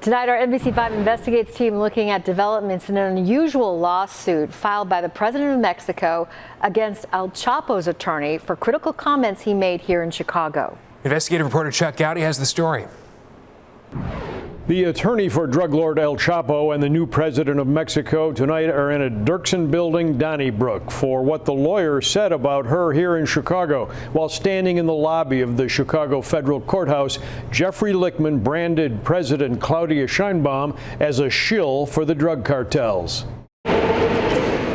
Tonight, our NBC5 Investigates team looking at developments in an unusual lawsuit filed by the president of Mexico against El Chapo's attorney for critical comments he made here in Chicago. Investigative reporter Chuck Goudie has the story. The attorney for drug lord El Chapo and the new president of Mexico tonight are in a Dirksen building, Donnybrook, for what the lawyer said about her here in Chicago. While standing in the lobby of the Chicago federal courthouse, Jeffrey Lichtman branded President Claudia Sheinbaum as a shill for the drug cartels.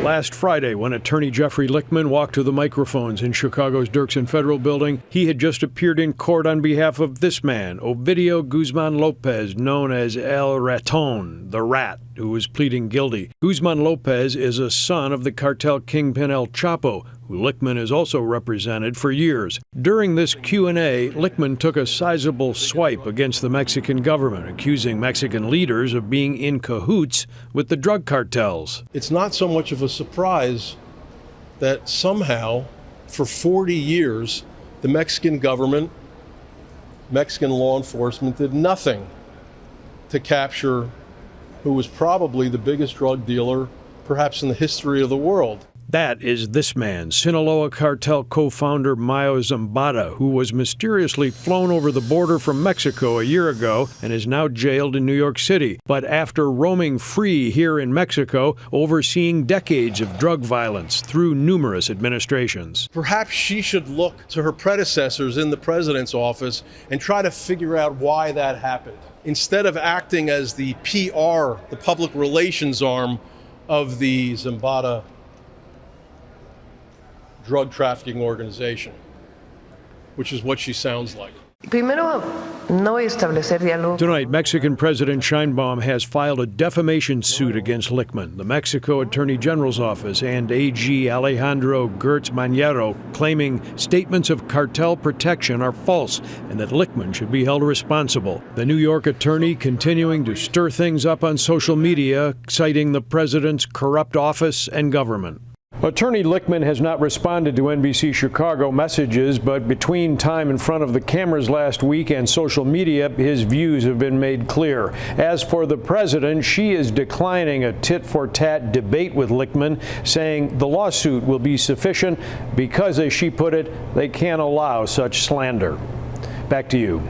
Last Friday, when attorney Jeffrey Lichtman walked to the microphones in Chicago's Dirksen Federal Building, he had just appeared in court on behalf of this man, Ovidio Guzman Lopez, known as El Raton, the Rat, who was pleading guilty. Guzman Lopez is a son of the cartel kingpin El Chapo, who Lichtman has also represented for years. During this Q&A, Lichtman took a sizable swipe against the Mexican government, accusing Mexican leaders of being in cahoots with the drug cartels. It's not so much of a surprise that somehow, for 40 years, the Mexican government, Mexican law enforcement did nothing to capture who was probably the biggest drug dealer, perhaps in the history of the world. That is this man, Sinaloa cartel co-founder Mayo Zambada, who was mysteriously flown over the border from Mexico a year ago and is now jailed in New York City. But after roaming free here in Mexico, overseeing decades of drug violence through numerous administrations. Perhaps she should look to her predecessors in the president's office and try to figure out why that happened, instead of acting as the PR, the public relations arm of the Zambada drug trafficking organization, which is what she sounds like. Tonight, Mexican President Sheinbaum has filed a defamation suit against Lichtman. The Mexico Attorney General's office and AG Alejandro Gertz Manero claiming statements of cartel protection are false and that Lichtman should be held responsible. The New York attorney continuing to stir things up on social media, citing the president's corrupt office and government. Attorney Lichtman has not responded to NBC Chicago messages, but between time in front of the cameras last week and social media, his views have been made clear. As for the president, she is declining a tit-for-tat debate with Lichtman, saying the lawsuit will be sufficient because, as she put it, they can't allow such slander. Back to you.